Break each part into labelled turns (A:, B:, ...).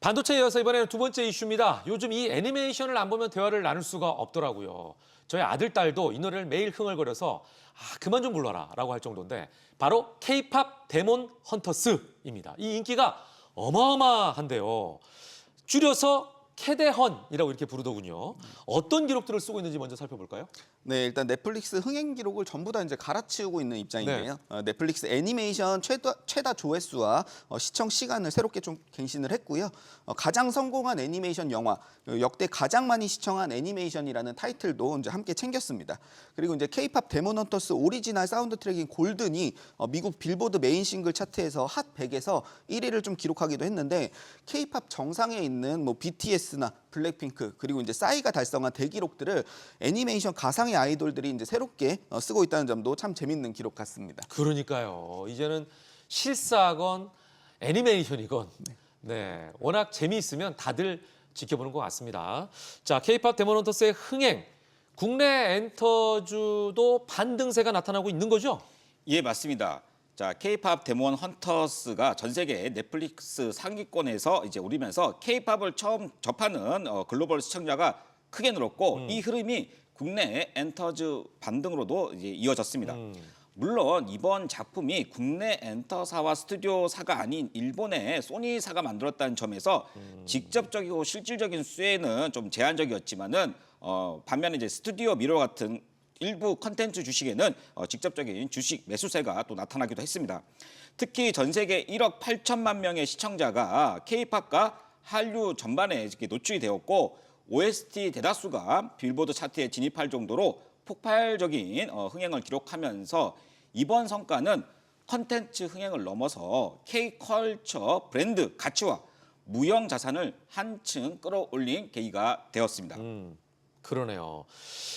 A: 반도체에 이어서 이번에는 두 번째 이슈입니다. 요즘 이 애니메이션을 안 보면 대화를 나눌 수가 없더라고요. 저희 아들, 딸도 이 노래를 매일 흥얼거려서 그만 좀 불러라 라고 할 정도인데 바로 K-팝 데몬 헌터스입니다. 이 인기가 어마어마한데요. 줄여서 캐데헌이라고 이렇게 부르더군요. 어떤 기록들을 쓰고 있는지 먼저 살펴볼까요?
B: 네, 일단 넷플릭스 흥행 기록을 전부 다 이제 갈아치우고 있는 입장인데요. 넷플릭스 애니메이션 최다 조회수와 시청 시간을 새롭게 좀 갱신을 했고요. 가장 성공한 애니메이션 영화, 역대 가장 많이 시청한 애니메이션이라는 타이틀도 이제 함께 챙겼습니다. 그리고 이제 K-팝 데몬 헌터스 오리지널 사운드 트랙인 골든이 미국 빌보드 메인 싱글 차트에서 핫 100에서 1위를 좀 기록하기도 했는데 K-팝 정상에 있는 뭐 BTS나 블랙핑크 그리고 이제 싸이가 달성한 대기록들을 애니메이션 가상의 아이돌들이 이제 새롭게 쓰고 있다는 점도 참 재밌는 기록 같습니다.
A: 그러니까요. 이제는 실사건 애니메이션이건 네, 워낙 재미있으면 다들 지켜보는 것 같습니다. 자, K-팝 데몬 헌터스의 흥행, 국내 엔터주도 반등세가 나타나고 있는 거죠?
C: 예, 맞습니다. 자, K-팝 데몬 헌터스가 전 세계 넷플릭스 상위권에서 이제 오르면서 K-팝을 처음 접하는 글로벌 시청자가 크게 늘었고 이 흐름이 국내 엔터즈 반등으로도 이제 이어졌습니다. 물론 이번 작품이 국내 엔터사와 스튜디오사가 아닌 일본의 소니사가 만들었다는 점에서 직접적이고 실질적인 수혜는 좀 제한적이었지만은 반면에 이제 스튜디오 미러 같은 일부 컨텐츠 주식에는 직접적인 주식 매수세가 또 나타나기도 했습니다. 특히 전 세계 1억 8천만 명의 시청자가 K-팝과 한류 전반에 이렇게 노출이 되었고 OST 대다수가 빌보드 차트에 진입할 정도로 폭발적인 흥행을 기록하면서 이번 성과는 컨텐츠 흥행을 넘어서 K-컬처 브랜드 가치와 무형 자산을 한층 끌어올린 계기가 되었습니다.
A: 그러네요.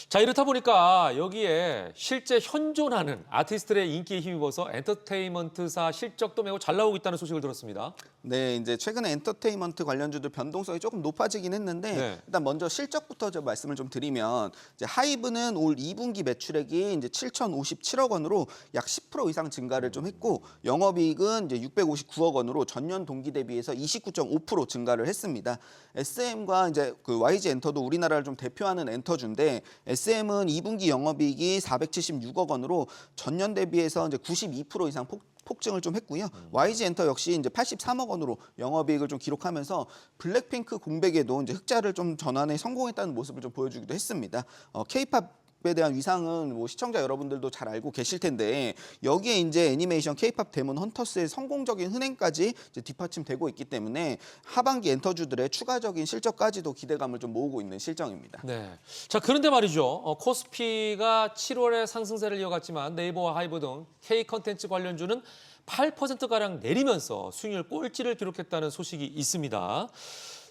A: 자, 이렇다 보니까 여기에 실제 현존하는 아티스트들의 인기에 힘입어서 엔터테인먼트사 실적도 매우 잘 나오고 있다는 소식을 들었습니다.
B: 네, 이제 최근에 엔터테인먼트 관련주들 변동성이 조금 높아지긴 했는데 일단 먼저 실적부터 저 말씀을 좀 드리면 이제 하이브는 올 2분기 매출액이 이제 7,057억 원으로 약 10% 이상 증가를 좀 했고 영업이익은 이제 659억 원으로 전년 동기 대비해서 29.5% 증가를 했습니다. SM과 이제 그 YG 엔터도 우리나라를 좀 대표하는 엔터주인데 SM은 2분기 영업이익이 476억 원으로 전년 대비해서 이제 92% 이상 폭증을 좀 했고요. YG 엔터 역시 이제 83억 원으로 영업이익을 좀 기록하면서 블랙핑크 공백에도 이제 흑자를 좀 전환에 성공했다는 모습을 좀 보여주기도 했습니다. K-팝에 대한 위상은 뭐 시청자 여러분들도 잘 알고 계실 텐데 여기에 이제 애니메이션 K-팝 데몬 헌터스의 성공적인 흥행까지 이제 뒷받침되고 있기 때문에 하반기 엔터주들의 추가적인 실적까지도 기대감을 좀 모으고 있는 실정입니다.
A: 네. 자, 그런데 말이죠. 코스피가 7월에 상승세를 이어갔지만 네이버와 하이브 등 K 컨텐츠 관련주는 8%가량 내리면서 수익률 꼴찌를 기록했다는 소식이 있습니다.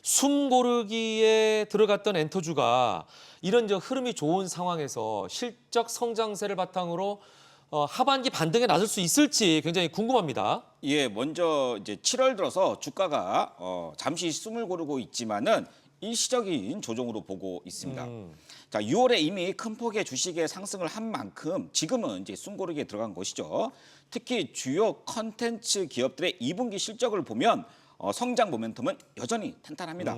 A: 숨 고르기에 들어갔던 엔터주가 이런 흐름이 좋은 상황에서 실적 성장세를 바탕으로 하반기 반등에 나설 수 있을지 굉장히 궁금합니다.
C: 예, 먼저 이제 7월 들어서 주가가 잠시 숨을 고르고 있지만은 일시적인 조정으로 보고 있습니다. 자, 6월에 이미 큰 폭의 주식의 상승을 한 만큼 지금은 이제 숨 고르기에 들어간 것이죠. 특히 주요 컨텐츠 기업들의 2분기 실적을 보면 성장 모멘텀은 여전히 탄탄합니다.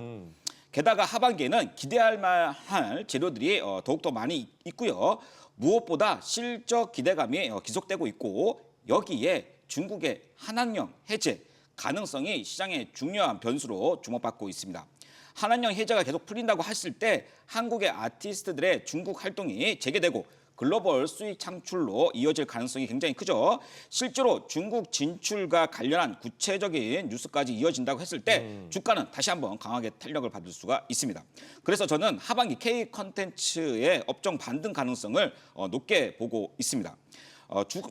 C: 게다가 하반기에는 기대할 만한 재료들이 더욱더 많이 있고요. 무엇보다 실적 기대감이 지속되고 있고 여기에 중국의 한한령 해제 가능성이 시장의 중요한 변수로 주목받고 있습니다. 한한령 해제가 계속 풀린다고 했을 때 한국의 아티스트들의 중국 활동이 재개되고 글로벌 수익 창출로 이어질 가능성이 굉장히 크죠. 실제로 중국 진출과 관련한 구체적인 뉴스까지 이어진다고 했을 때 주가는 다시 한번 강하게 탄력을 받을 수가 있습니다. 그래서 저는 하반기 K 컨텐츠의 업종 반등 가능성을 높게 보고 있습니다.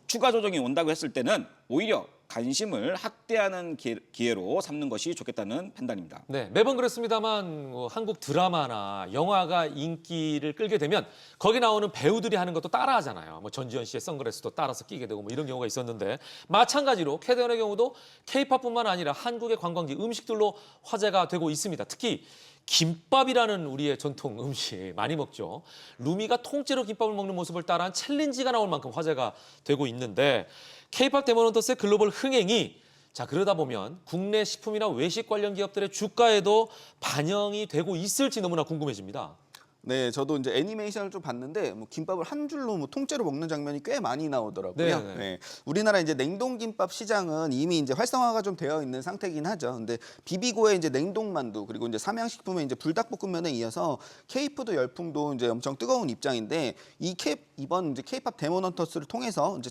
C: 추가 조정이 온다고 했을 때는 오히려 관심을 확대하는 기회로 삼는 것이 좋겠다는 판단입니다.
A: 네, 매번 그렇습니다만 한국 드라마나 영화가 인기를 끌게 되면 거기 나오는 배우들이 하는 것도 따라하잖아요. 뭐 전지현 씨의 선글라스도 따라서 끼게 되고 뭐 이런 경우가 있었는데 마찬가지로 캐대언의 경우도 K-팝뿐만 아니라 한국의 관광지 음식들로 화제가 되고 있습니다. 특히 김밥이라는 우리의 전통 음식 많이 먹죠. 루미가 통째로 김밥을 먹는 모습을 따라한 챌린지가 나올 만큼 화제가 되고 있는데 K-팝 데몬 헌터스의 글로벌 흥행이 자, 그러다 보면 국내 식품이나 외식 관련 기업들의 주가에도 반영이 되고 있을지 너무나 궁금해집니다.
B: 네, 저도 이제 애니메이션을 좀 봤는데 뭐 김밥을 한 줄로 뭐 통째로 먹는 장면이 꽤 많이 나오더라고요.
A: 네.
B: 네. 우리나라 이제 냉동김밥 시장은 이미 이제 활성화가 좀 되어 있는 상태긴 하죠. 근데 비비고의 이제 냉동만두 그리고 이제 삼양식품의 이제 불닭볶음면에 이어서 K푸드 열풍도 이제 엄청 뜨거운 입장인데 이번 이제 K팝 데모넌터스를 통해서 이제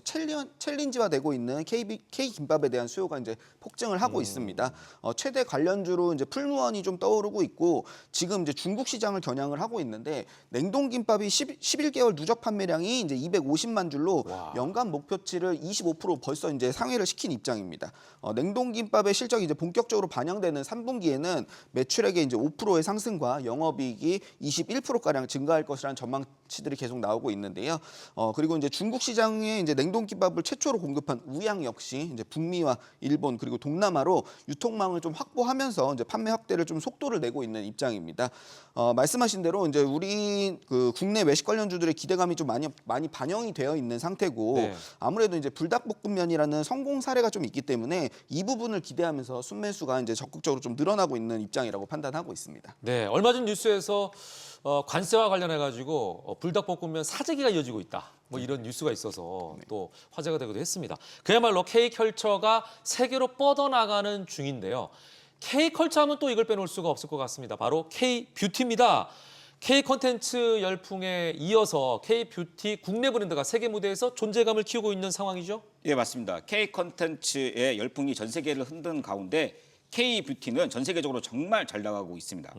B: 챌린지화되고 있는 K김밥에 대한 수요가 이제 폭증을 하고 있습니다. 최대 관련주로 이제 풀무원이 좀 떠오르고 있고 지금 이제 중국 시장을 겨냥을 하고 있는데 냉동김밥이 11개월 누적 판매량이 이제 250만 줄로 연간 목표치를 25% 벌써 이제 상회를 시킨 입장입니다. 냉동김밥의 실적이 이제 본격적으로 반영되는 3분기에는 매출액의 이제 5%의 상승과 영업이익이 21%가량 증가할 것이라는 전망치들이 계속 나오고 있는데요. 그리고 이제 중국 시장에 이제 냉동김밥을 최초로 공급한 우양 역시 이제 북미와 일본 그리고 동남아로 유통망을 좀 확보하면서 이제 판매 확대를 좀 속도를 내고 있는 입장입니다. 말씀하신 대로 이제 우리 그 국내 외식 관련주들의 기대감이 좀 많이 반영이 되어 있는 상태고
A: 네.
B: 아무래도 이제 불닭볶음면이라는 성공 사례가 좀 있기 때문에 이 부분을 기대하면서 순매수가 이제 적극적으로 좀 늘어나고 있는 입장이라고 판단하고 있습니다.
A: 네, 얼마 전 뉴스에서 관세와 관련해 가지고 불닭볶음면 사재기가 이어지고 있다. 뭐 이런 뉴스가 있어서 또 화제가 되기도 했습니다. 그야말로 K컬처가 세계로 뻗어나가는 중인데요. K컬처 하면 또 이걸 빼놓을 수가 없을 것 같습니다. 바로 K뷰티입니다. K콘텐츠 열풍에 이어서 K뷰티 국내 브랜드가 세계 무대에서 존재감을 키우고 있는 상황이죠?
C: 예, 맞습니다. K 컨텐츠의 열풍이 전 세계를 흔든 가운데 K뷰티는 전 세계적으로 정말 잘 나가고 있습니다.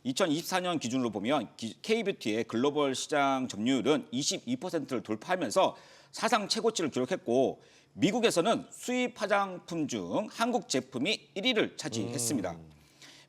C: 2024년 기준으로 보면 K뷰티의 글로벌 시장 점유율은 22%를 돌파하면서 사상 최고치를 기록했고 미국에서는 수입 화장품 중 한국 제품이 1위를 차지했습니다.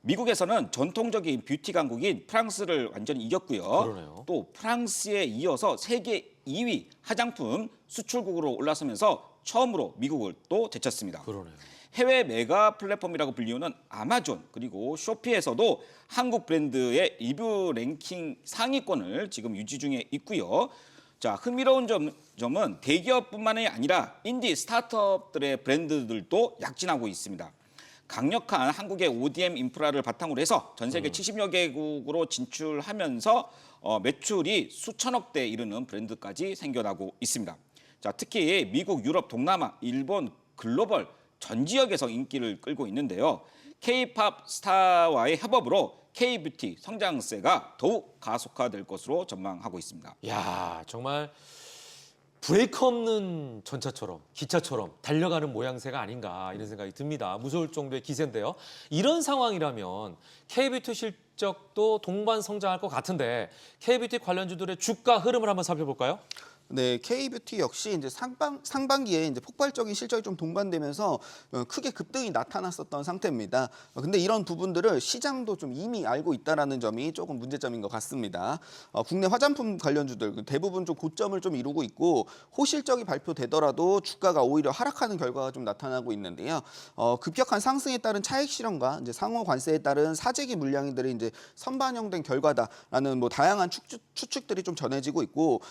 C: 미국에서는 전통적인 뷰티 강국인 프랑스를 완전히 이겼고요.
A: 그러네요.
C: 또 프랑스에 이어서 세계 2위 화장품 수출국으로 올라서면서 처음으로 미국을 또 제쳤습니다.
A: 그러네요.
C: 해외 메가 플랫폼이라고 불리우는 아마존 그리고 쇼피에서도 한국 브랜드의 리뷰 랭킹 상위권을 지금 유지 중에 있고요. 자, 흥미로운 점은 대기업뿐만이 아니라 인디 스타트업들의 브랜드들도 약진하고 있습니다. 강력한 한국의 ODM 인프라를 바탕으로 해서 전 세계 70여 개국으로 진출하면서 매출이 수천억대에 이르는 브랜드까지 생겨나고 있습니다. 자, 특히 미국, 유럽, 동남아, 일본, 글로벌 전 지역에서 인기를 끌고 있는데요. K-팝 스타와의 협업으로 K-뷰티 성장세가 더욱 가속화될 것으로 전망하고 있습니다.
A: 야, 정말 브레이크 없는 전차처럼 기차처럼 달려가는 모양새가 아닌가 이런 생각이 듭니다. 무서울 정도의 기세인데요. 이런 상황이라면 K뷰티 실적도 동반 성장할 것 같은데 K뷰티 관련주들의 주가 흐름을 한번 살펴볼까요?
B: 네, K뷰티 역시 이제 상반기에 이제 폭발적인 실적이 좀 동반되면서 크게 급등이 나타났었던 상태입니다. 근데 이런 부분들을 시장도 좀 이미 알고 있다라는 점이 조금 문제점인 것 같습니다. 국내 화장품 관련주들 대부분 좀 고점을 좀 이루고 있고 호실적이 발표되더라도 주가가 오히려 하락하는 결과가 좀 나타나고 있는데요. 급격한 상승에 따른 차익 실현과 이제 상호 관세에 따른 사재기 물량들이 이제 선반영된 결과다라는 뭐 다양한 추측들이 좀 전해지고 있고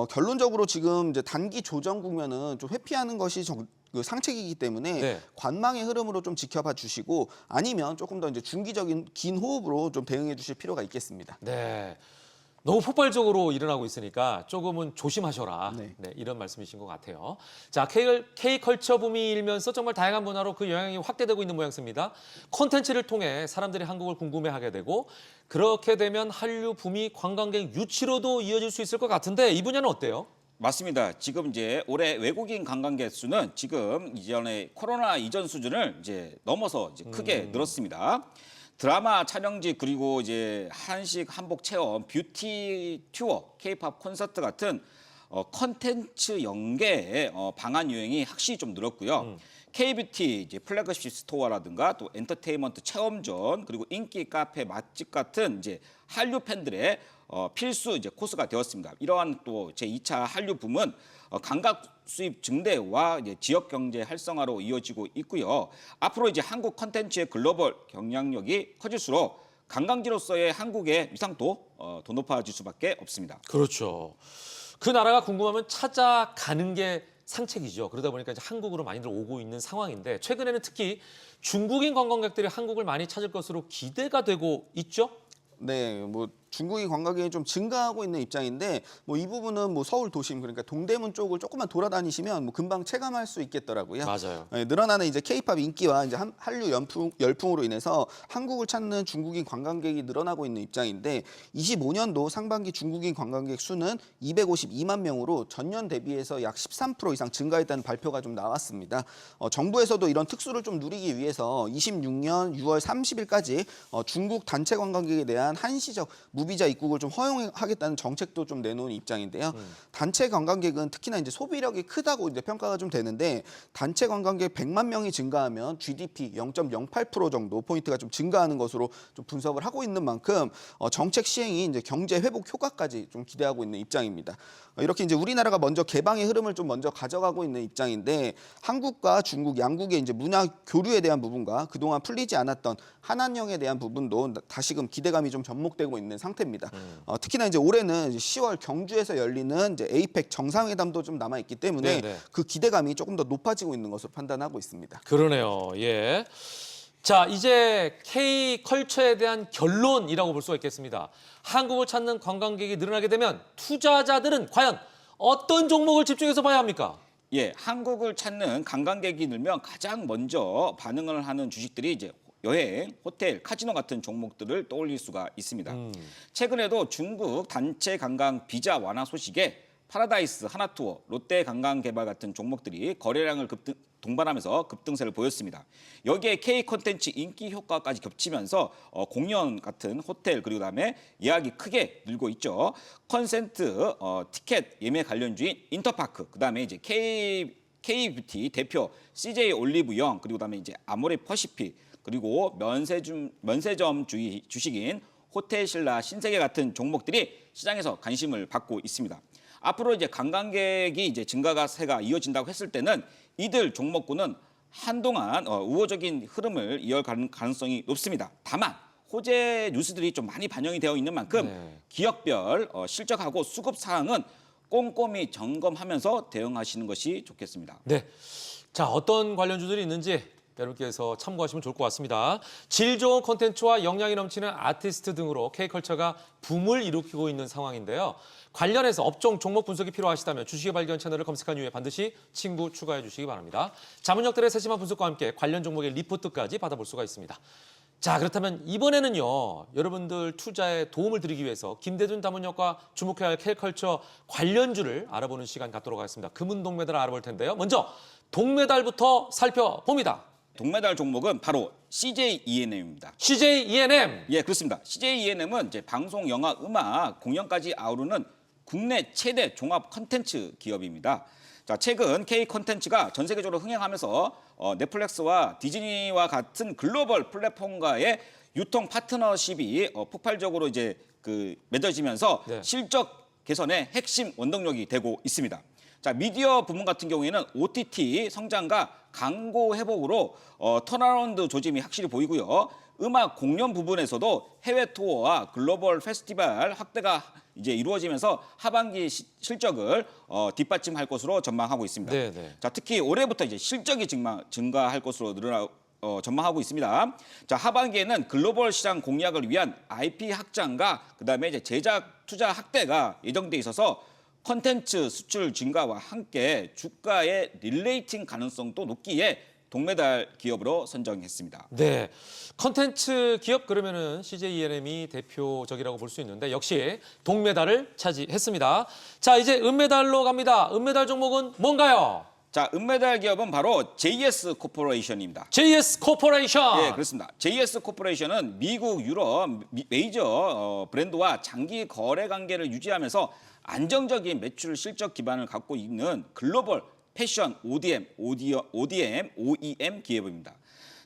B: 결론적으로 지금 이제 단기 조정 국면은 좀 회피하는 것이 그 상책이기 때문에
A: 네.
B: 관망의 흐름으로 좀 지켜봐 주시고 아니면 조금 더 이제 중기적인 긴 호흡으로 좀 대응해 주실 필요가 있겠습니다.
A: 네. 너무 폭발적으로 일어나고 있으니까 조금은 조심하셔라.
B: 네.
A: 네, 이런 말씀이신 것 같아요. 자, K컬처 붐이 일면서 정말 다양한 문화로 그 영향이 확대되고 있는 모양새입니다. 콘텐츠를 통해 사람들이 한국을 궁금해하게 되고 그렇게 되면 한류 붐이 관광객 유치로도 이어질 수 있을 것 같은데 이 분야는 어때요?
C: 맞습니다. 지금 이제 올해 외국인 관광객 수는 지금 이전에 코로나 이전 수준을 이제 넘어서 이제 크게 늘었습니다. 드라마 촬영지 그리고 이제 한식 한복 체험, 뷰티 투어, K-팝 콘서트 같은 컨텐츠 연계의 방한 유행이 확실히 좀 늘었고요. K-뷰티 이제 플래그십 스토어라든가 또 엔터테인먼트 체험전 그리고 인기 카페 맛집 같은 이제 한류 팬들의 필수 이제 코스가 되었습니다. 이러한 또 제2차 한류 붐은 관광 수입 증대와 이제 지역 경제 활성화로 이어지고 있고요. 앞으로 이제 한국 컨텐츠의 글로벌 경쟁력이 커질수록 관광지로서의 한국의 위상도 더 높아질 수밖에 없습니다.
A: 그렇죠. 그 나라가 궁금하면 찾아가는 게 상책이죠. 그러다 보니까 이제 한국으로 많이들 오고 있는 상황인데 최근에는 특히 중국인 관광객들이 한국을 많이 찾을 것으로 기대가 되고 있죠.
B: 네, 뭐 중국인 관광객이 좀 증가하고 있는 입장인데 뭐 이 부분은 뭐 서울 도심 그러니까 동대문 쪽을 조금만 돌아다니시면 뭐 금방 체감할 수 있겠더라고요.
A: 맞아요.
B: 네, 늘어나는 이제 K-팝 인기와 이제 한류 열풍으로 인해서 한국을 찾는 중국인 관광객이 늘어나고 있는 입장인데 25년도 상반기 중국인 관광객 수는 252만 명으로 전년 대비해서 약 13% 이상 증가했다는 발표가 좀 나왔습니다. 정부에서도 이런 특수를 좀 누리기 위해서 26년 6월 30일까지 중국 단체 관광객에 대한 한시적 무비자 입국을 좀 허용하겠다는 정책도 좀 내놓은 입장인데요. 단체 관광객은 특히나 이제 소비력이 크다고 이제 평가가 좀 되는데 단체 관광객 100만 명이 증가하면 GDP 0.08% 정도 포인트가 좀 증가하는 것으로 좀 분석을 하고 있는 만큼 정책 시행이 이제 경제 회복 효과까지 좀 기대하고 있는 입장입니다. 이렇게 이제 우리나라가 먼저 개방의 흐름을 좀 먼저 가져가고 있는 입장인데 한국과 중국 양국의 이제 문화 교류에 대한 부분과 그동안 풀리지 않았던 한한령에 대한 부분도 다시금 기대감이 좀 접목되고 있는 상태입니다. 특히나 이제 올해는 이제 10월 경주에서 열리는 이제 에이펙 정상회담도 좀 남아 있기 때문에
A: 네네.
B: 그 기대감이 조금 더 높아지고 있는 것으로 판단하고 있습니다.
A: 그러네요. 예. 자, 이제 K컬처에 대한 결론이라고 볼 수가 있겠습니다. 한국을 찾는 관광객이 늘어나게 되면 투자자들은 과연 어떤 종목을 집중해서 봐야 합니까?
C: 예, 한국을 찾는 관광객이 늘면 가장 먼저 반응을 하는 주식들이 이제 여행, 호텔, 카지노 같은 종목들을 떠올릴 수가 있습니다. 최근에도 중국 단체 관광 비자 완화 소식에 파라다이스, 하나투어, 롯데관광개발 같은 종목들이 거래량을 동반하면서 급등세를 보였습니다. 여기에 K 콘텐츠 인기 효과까지 겹치면서 공연 같은 호텔 그리고 그다음에 예약이 크게 늘고 있죠. 컨센트, 티켓 예매 관련주인 인터파크, 그다음에 이제 K뷰티 대표 CJ 올리브영 그리고 그다음에 이제 아모레 퍼시픽 그리고 면세점 주식인 호텔신라 신세계 같은 종목들이 시장에서 관심을 받고 있습니다. 앞으로 이제 관광객이 이제 증가세가 이어진다고 했을 때는 이들 종목군은 한동안 우호적인 흐름을 이어갈 가능성이 높습니다. 다만 호재 뉴스들이 좀 많이 반영이 되어 있는 만큼 기업별 실적하고 수급 사항은 꼼꼼히 점검하면서 대응하시는 것이 좋겠습니다.
A: 네. 자, 어떤 관련주들이 있는지 여러분께서 참고하시면 좋을 것 같습니다. 질 좋은 콘텐츠와 역량이 넘치는 아티스트 등으로 K컬처가 붐을 일으키고 있는 상황인데요. 관련해서 업종 종목 분석이 필요하시다면 주식의 발견 채널을 검색한 이후에 반드시 친구 추가해 주시기 바랍니다. 자문역들의 세심한 분석과 함께 관련 종목의 리포트까지 받아볼 수가 있습니다. 자, 그렇다면 이번에는요. 여러분들 투자에 도움을 드리기 위해서 김대준 자문역과 주목해야 할 K컬처 관련주를 알아보는 시간 갖도록 하겠습니다. 금은 동메달을 알아볼 텐데요. 먼저 동메달부터 살펴봅니다.
C: 동메달 종목은 바로 CJ ENM입니다.
A: CJ ENM.
C: 예, 그렇습니다. CJ ENM은 이제 방송, 영화, 음악, 공연까지 아우르는 국내 최대 종합 컨텐츠 기업입니다. 자, 최근 K 컨텐츠가 전 세계적으로 흥행하면서 넷플릭스와 디즈니와 같은 글로벌 플랫폼과의 유통 파트너십이 폭발적으로 이제 맺어지면서
A: 네.
C: 실적 개선의 핵심 원동력이 되고 있습니다. 자, 미디어 부문 같은 경우에는 OTT 성장과 광고 회복으로 턴어라운드 조짐이 확실히 보이고요. 음악 공연 부분에서도 해외 투어와 글로벌 페스티벌 확대가 이제 이루어지면서 하반기 실적을 뒷받침할 것으로 전망하고 있습니다.
A: 네네.
C: 자, 특히 올해부터 이제 실적이 증가할 것으로 전망하고 있습니다. 자, 하반기에는 글로벌 시장 공략을 위한 IP 확장과 그다음에 이제 제작 투자 확대가 예정돼 있어서 컨텐츠 수출 증가와 함께 주가의 릴레이팅 가능성도 높기에 동메달 기업으로 선정했습니다.
A: 네, 컨텐츠 기업 그러면은 CJ ENM이 대표적이라고 볼 수 있는데 역시 동메달을 차지했습니다. 자, 이제 은메달로 갑니다. 은메달 종목은 뭔가요?
C: 자, 은메달 기업은 바로 JS 코퍼레이션입니다.
A: JS 코퍼레이션.
C: 예, 그렇습니다. JS 코퍼레이션은 미국, 유럽 메이저 브랜드와 장기 거래 관계를 유지하면서 안정적인 매출 실적 기반을 갖고 있는 글로벌 패션 ODM 기업입니다.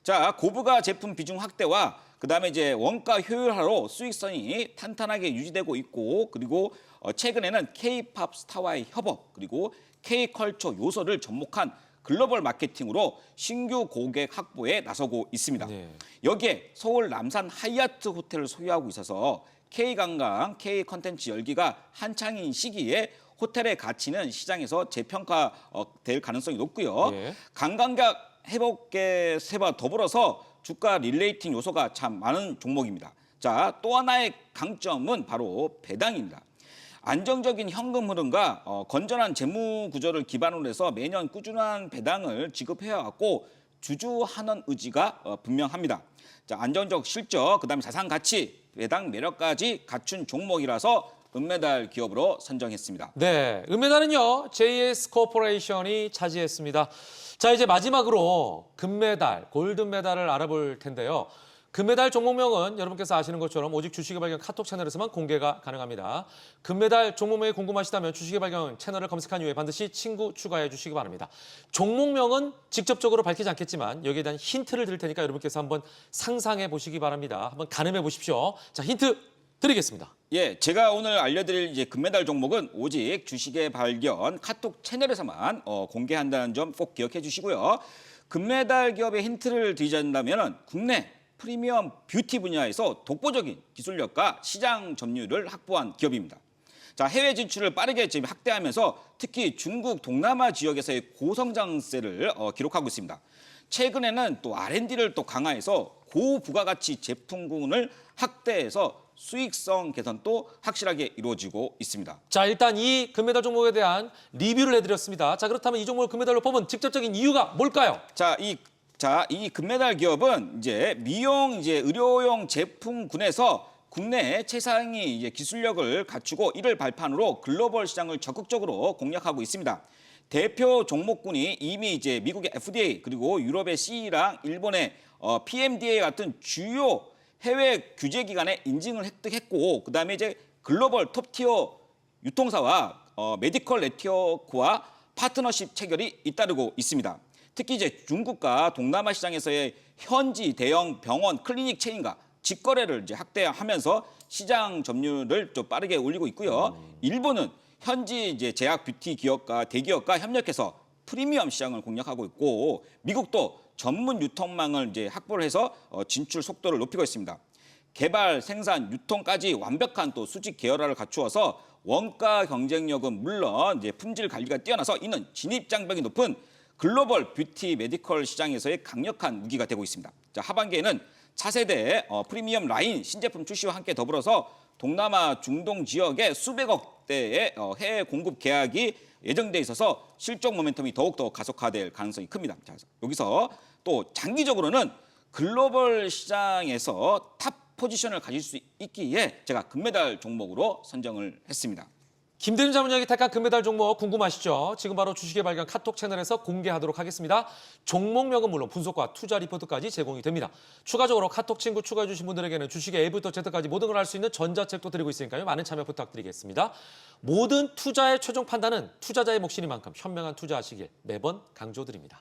C: 자, 고부가 제품 비중 확대와 그다음에 이제 원가 효율화로 수익성이 탄탄하게 유지되고 있고 그리고 최근에는 K-팝 스타와의 협업 그리고 K-컬처 요소를 접목한 글로벌 마케팅으로 신규 고객 확보에 나서고 있습니다.
A: 네.
C: 여기에 서울 남산 하얏트 호텔을 소유하고 있어서 K관광, K컨텐츠 열기가 한창인 시기에 호텔의 가치는 시장에서 재평가될 가능성이 높고요.
A: 예.
C: 관광객 회복과 더불어서 주가 릴레이팅 요소가 참 많은 종목입니다. 자, 또 하나의 강점은 바로 배당입니다. 안정적인 현금 흐름과 건전한 재무 구조를 기반으로 해서 매년 꾸준한 배당을 지급해왔고 주주 환원 의지가 분명합니다. 자, 안정적 실적, 그다음에 자산 가치, 배당 매력까지 갖춘 종목이라서 은메달 기업으로 선정했습니다.
A: 네, 은메달은요 JS 코퍼레이션이 차지했습니다. 자, 이제 마지막으로 금메달, 골든메달을 알아볼 텐데요. 금메달 종목명은 여러분께서 아시는 것처럼 오직 주식의 발견 카톡 채널에서만 공개가 가능합니다. 금메달 종목명이 궁금하시다면 주식의 발견 채널을 검색한 이후에 반드시 친구 추가해 주시기 바랍니다. 종목명은 직접적으로 밝히지 않겠지만 여기에 대한 힌트를 드릴 테니까 여러분께서 한번 상상해 보시기 바랍니다. 한번 가늠해 보십시오. 자, 힌트 드리겠습니다.
C: 예, 제가 오늘 알려드릴 이제 금메달 종목은 오직 주식의 발견 카톡 채널에서만 공개한다는 점 꼭 기억해 주시고요. 금메달 기업의 힌트를 드리자면 국내 프리미엄 뷰티 분야에서 독보적인 기술력과 시장 점유율을 확보한 기업입니다. 자, 해외 진출을 빠르게 지금 확대하면서 특히 중국 동남아 지역에서의 고성장세를 기록하고 있습니다. 최근에는 또 R&D를 또 강화해서 고부가가치 제품군을 확대해서 수익성 개선도 확실하게 이루어지고 있습니다.
A: 자, 일단 이 금메달 종목에 대한 리뷰를 해드렸습니다. 자, 그렇다면 이 종목을 금메달로 뽑은 직접적인 이유가 뭘까요?
C: 이 금메달 기업은 이제 미용 의료용 제품군에서 국내 최상위 기술력을 갖추고 이를 발판으로 글로벌 시장을 적극적으로 공략하고 있습니다. 대표 종목군이 이미 이제 미국의 FDA 그리고 유럽의 CE랑 일본의 PMDA 같은 주요 해외 규제 기관의 인증을 획득했고 그다음에 이제 글로벌 톱티어 유통사와 메디컬 네트워크와 파트너십 체결이 잇따르고 있습니다. 특히 이제 중국과 동남아 시장에서의 현지 대형 병원 클리닉 체인과 직거래를 이제 확대하면서 시장 점유율을 좀 빠르게 올리고 있고요. 일본은 현지 이제 제약 뷰티 기업과 대기업과 협력해서 프리미엄 시장을 공략하고 있고 미국도 전문 유통망을 이제 확보를 해서 진출 속도를 높이고 있습니다. 개발, 생산, 유통까지 완벽한 또 수직 계열화를 갖추어서 원가 경쟁력은 물론 이제 품질 관리가 뛰어나서 이는 진입 장벽이 높은 글로벌 뷰티 메디컬 시장에서의 강력한 무기가 되고 있습니다. 자, 하반기에는 차세대 프리미엄 라인 신제품 출시와 함께 더불어서 동남아 중동 지역에 수백억 대의 해외 공급 계약이 예정돼 있어서 실적 모멘텀이 더욱더 가속화될 가능성이 큽니다. 자, 여기서 또 장기적으로는 글로벌 시장에서 탑 포지션을 가질 수 있기에 제가 금메달 종목으로 선정을 했습니다.
A: 김대중 자문위원이 택한 금메달 종목 궁금하시죠? 지금 바로 주식의 발견 카톡 채널에서 공개하도록 하겠습니다. 종목명은 물론 분석과 투자 리포트까지 제공이 됩니다. 추가적으로 카톡 친구 추가해 주신 분들에게는 주식의 A부터 Z까지 모든 걸 알 수 있는 전자책도 드리고 있으니까요. 많은 참여 부탁드리겠습니다. 모든 투자의 최종 판단은 투자자의 몫이니만큼 현명한 투자하시길 매번 강조드립니다.